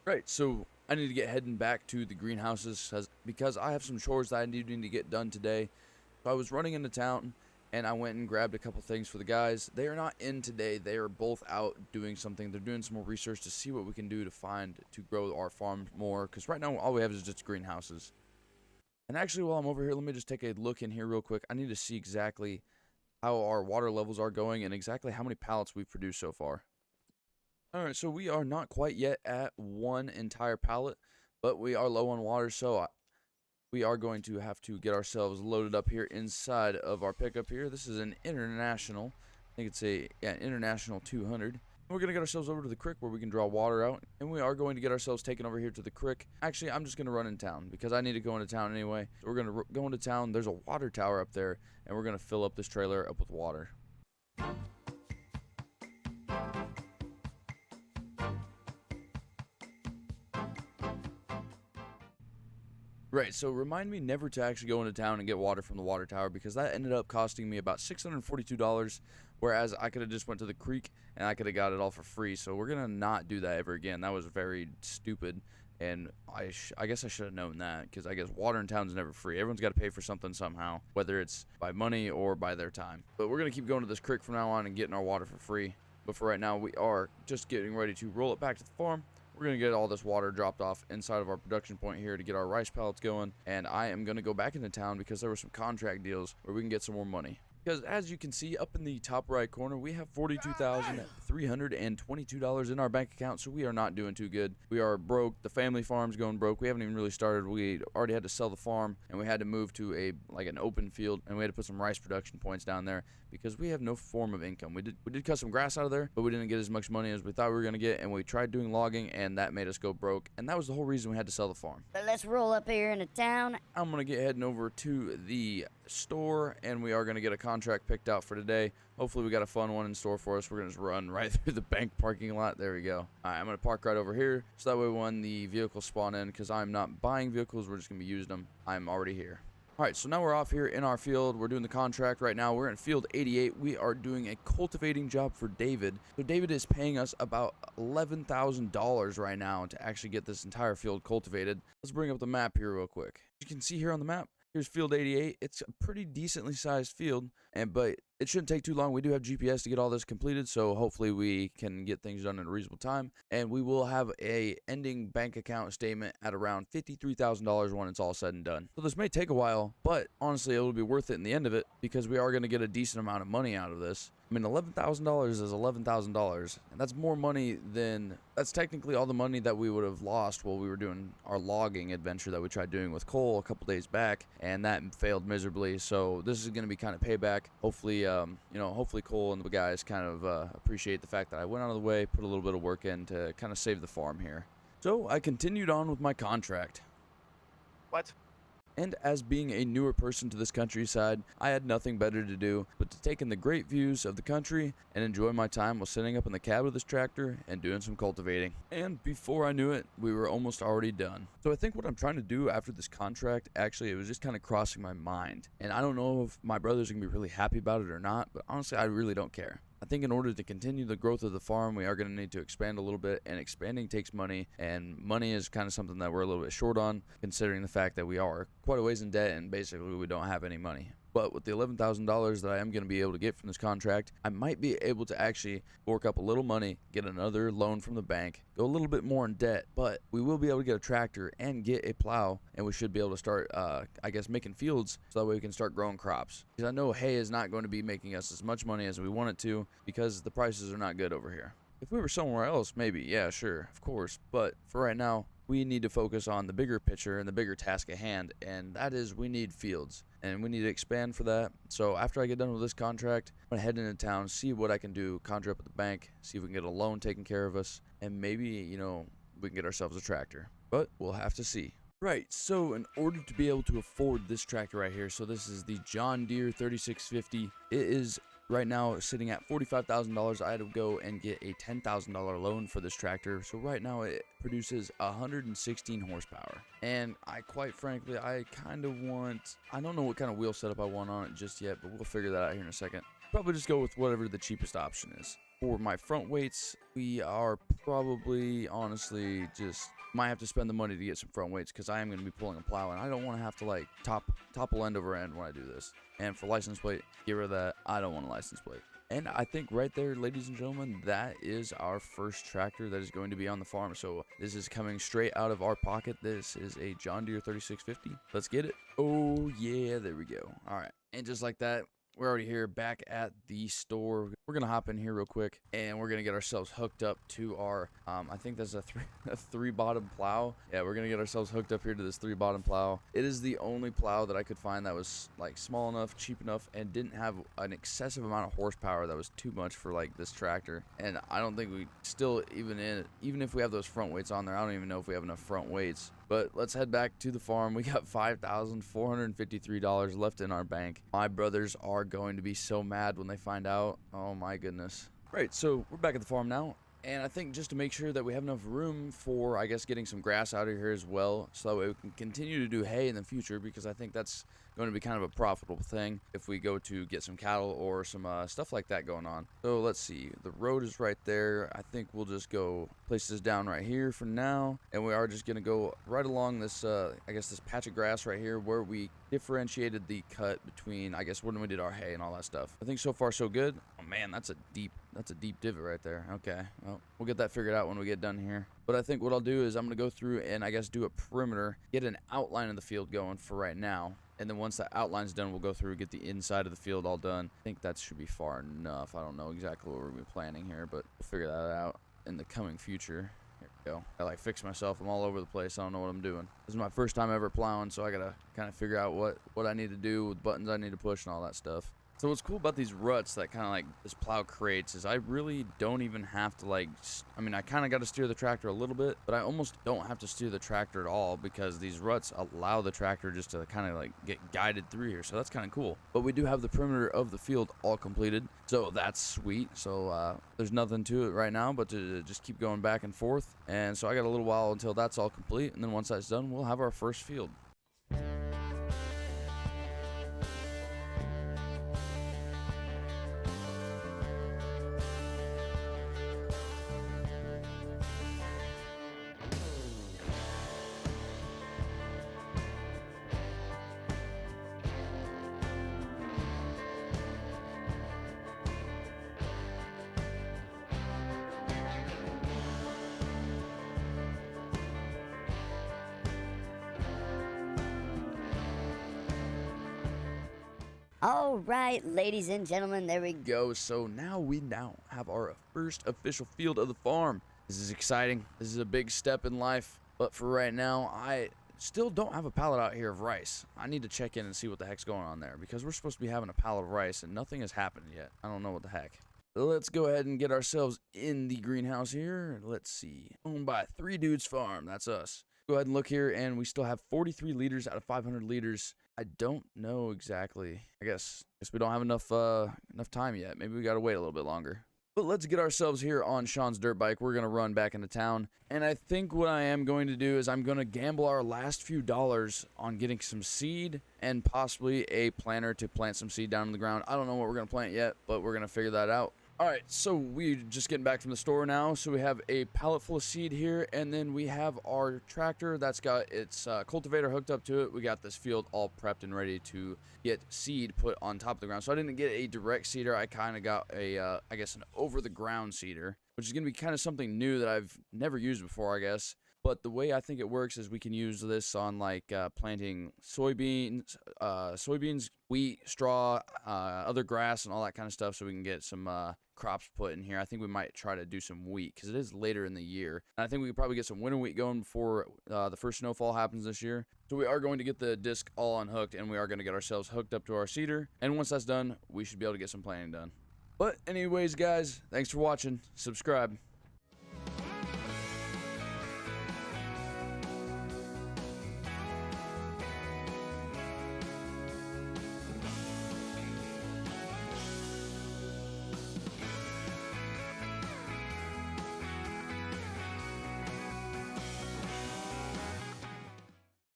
Right, so I need to get heading back to the greenhouses because I have some chores that I need to get done today. So I was running into town and I went and grabbed a couple things for the guys. They are not in today. They are both out doing something. They're doing some more research to see what we can do to grow our farm more, because right now all we have is just greenhouses. And actually, while I'm over here, let me just take a look in here real quick. I need to see exactly how our water levels are going and exactly how many pallets we've produced so far. Alright, so we are not quite yet at one entire pallet, but we are low on water, so we are going to have to get ourselves loaded up here inside of our pickup here. This is an international, I think it's an international 200. We're going to get ourselves over to the creek where we can draw water out, and we are going to get ourselves taken over here to the creek. Actually, I'm just going to run in town because I need to go into town anyway. So we're going to go into town. There's a water tower up there, and we're going to fill up this trailer up with water. Right, so remind me never to actually go into town and get water from the water tower, because that ended up costing me about $642, whereas I could have just went to the creek and I could have got it all for free. So we're going to not do that ever again. That was very stupid, and I guess I should have known that, because I guess water in town is never free. Everyone's got to pay for something somehow, whether it's by money or by their time. But we're going to keep going to this creek from now on and getting our water for free. But for right now, we are just getting ready to roll it back to the farm. We're going to get all this water dropped off inside of our production point here to get our rice pallets going. And I am going to go back into town because there were some contract deals where we can get some more money. Because as you can see up in the top right corner, we have $42,322 in our bank account, so we are not doing too good. We are broke. The family farm's going broke. We haven't even really started. We already had to sell the farm, and we had to move to an open field, and we had to put some rice production points down there because we have no form of income. We did cut some grass out of there, but we didn't get as much money as we thought we were going to get, and we tried doing logging, and that made us go broke, and that was the whole reason we had to sell the farm. But let's roll up here into town. I'm going to get heading over to the store, and we are going to get a contract picked out for today. Hopefully we got a fun one in store for us. We're going to just run right through the bank parking lot. There we go. All right, I'm going to park right over here, so that way when the vehicles spawn in, because I'm not buying vehicles, we're just going to be using them. I'm already here. All right, so now we're off here in our field. We're doing the contract right now. We're in field 88. We are doing a cultivating job for David. So David is paying us about $11,000 right now to actually get this entire field cultivated. Let's bring up the map here real quick. You can see here on the map, here's field 88. It's a pretty decently sized field, but it shouldn't take too long. We do have GPS to get all this completed, so hopefully we can get things done in a reasonable time. And we will have a ending bank account statement at around $53,000 when it's all said and done. So this may take a while, but honestly, it will be worth it in the end of it, because we are going to get a decent amount of money out of this. I mean, $11,000 is $11,000, and that's more money that's technically all the money that we would have lost while we were doing our logging adventure that we tried doing with Cole a couple days back, and that failed miserably. So this is going to be kind of payback. Hopefully, hopefully Cole and the guys kind of appreciate the fact that I went out of the way, put a little bit of work in to kind of save the farm here. So I continued on with my contract. What? And as being a newer person to this countryside, I had nothing better to do but to take in the great views of the country and enjoy my time while sitting up in the cab of this tractor and doing some cultivating. And before I knew it, we were almost already done. So I think what I'm trying to do after this contract, actually, it was just kind of crossing my mind. And I don't know if my brothers are going to be really happy about it or not, but honestly, I really don't care. I think in order to continue the growth of the farm, we are going to need to expand a little bit, and expanding takes money, and money is kind of something that we're a little bit short on, considering the fact that we are quite a ways in debt and basically we don't have any money. But with the $11,000 that I am going to be able to get from this contract, I might be able to actually fork up a little money, get another loan from the bank, go a little bit more in debt, but we will be able to get a tractor and get a plow, and we should be able to start, making fields so that way we can start growing crops. Because I know hay is not going to be making us as much money as we want it to, because the prices are not good over here. If we were somewhere else, maybe, yeah, sure, of course, but for right now, we need to focus on the bigger picture and the bigger task at hand, and that is we need fields, and we need to expand for that. So after I get done with this contract, I'm going to head into town, see what I can do, conjure up at the bank, see if we can get a loan taken care of us, and maybe, we can get ourselves a tractor. But we'll have to see. Right, so in order to be able to afford this tractor right here, so this is the John Deere 3650, it is right now sitting at $45,000. I had to go and get a $10,000 loan for this tractor. So right now it produces 116 horsepower. And I kind of want, I don't know what kind of wheel setup I want on it just yet, but we'll figure that out here in a second. Probably just go with whatever the cheapest option is. For my front weights, we are probably, honestly, just might have to spend the money to get some front weights because I am going to be pulling a plow, and I don't want to have to like topple end over end when I do this. And for license plate, get rid of that. I don't want a license plate. And I think right there, ladies and gentlemen, that is our first tractor that is going to be on the farm. So this is coming straight out of our pocket. This is a John Deere 3650. Let's get it. Oh yeah, there we go. All right, and just like that, we're already here back at the store. We're gonna hop in here real quick and we're gonna get ourselves hooked up to our I think that's a three bottom plow. Yeah, we're gonna get ourselves hooked up here to this 3-bottom plow. It is the only plow that I could find that was like small enough, cheap enough, and didn't have an excessive amount of horsepower that was too much for like this tractor. And I don't think we still, even if we have those front weights on there, I don't even know if we have enough front weights. But let's head back to the farm. We got $5,453 left in our bank. My brothers are going to be so mad when they find out. Oh my goodness. Right, so we're back at the farm now. And I think just to make sure that we have enough room for, I guess, getting some grass out of here as well, so that way we can continue to do hay in the future, because I think that's going to be kind of a profitable thing if we go to get some cattle or some stuff like that going on. So let's see, the road is right there. I think we'll just go place this down right here for now, and we are just going to go right along this, I guess, this patch of grass right here where we differentiated the cut between, I guess, when we did our hay and all that stuff. I think so far so good. Oh man, that's a deep divot right there. Okay, well, we'll get that figured out when we get done here. But I think what I'll do is I'm going to go through and I guess do a perimeter, get an outline of the field going for right now. And then once that outline's done, we'll go through and get the inside of the field all done. I think that should be far enough. I don't know exactly what we're going to be planning here, but we'll figure that out in the coming future. Here we go. I like fix myself. I'm all over the place. I don't know what I'm doing. This is my first time ever plowing, so I got to kind of figure out what I need to do with buttons I need to push and all that stuff. So what's cool about these ruts that kind of like this plow creates is I really don't even have to like, I mean, I kind of got to steer the tractor a little bit, but I almost don't have to steer the tractor at all because these ruts allow the tractor just to kind of like get guided through here. So that's kind of cool. But we do have the perimeter of the field all completed. So that's sweet. So there's nothing to it right now but to just keep going back and forth. And so I got a little while until that's all complete. And then once that's done, we'll have our first field. All right, ladies and gentlemen, there we go. So now we have our first official field of the farm. This is exciting. This is a big step in life. But for right now, I still don't have a pallet out here of rice. I need to check in and see what the heck's going on there because we're supposed to be having a pallet of rice and nothing has happened yet. I don't know what the heck. Let's go ahead and get ourselves in the greenhouse here. Let's see. Owned by 3 Dudes Farm. That's us. Go ahead and look here, and we still have 43 liters out of 500 liters. I don't know exactly. I guess we don't have enough time yet. Maybe we gotta wait a little bit longer. But let's get ourselves here on Sean's dirt bike. We're gonna run back into town, and I think what I am going to do is I'm gonna gamble our last few dollars on getting some seed and possibly a planter to plant some seed down in the ground. I don't know what we're gonna plant yet, but we're gonna figure that out. Alright, so we're just getting back from the store now. So we have a pallet full of seed here, and then we have our tractor that's got its cultivator hooked up to it. We got this field all prepped and ready to get seed put on top of the ground. So I didn't get a direct seeder. I kind of got a, I guess, an over-the-ground seeder, which is going to be kind of something new that I've never used before, I guess. But the way I think it works is we can use this on like planting soybeans, wheat, straw, other grass, and all that kind of stuff, so we can get some crops put in here. I think we might try to do some wheat because it is later in the year. And I think we could probably get some winter wheat going before the first snowfall happens this year. So we are going to get the disc all unhooked, and we are going to get ourselves hooked up to our seeder. And once that's done, we should be able to get some planting done. But anyways, guys, thanks for watching. Subscribe.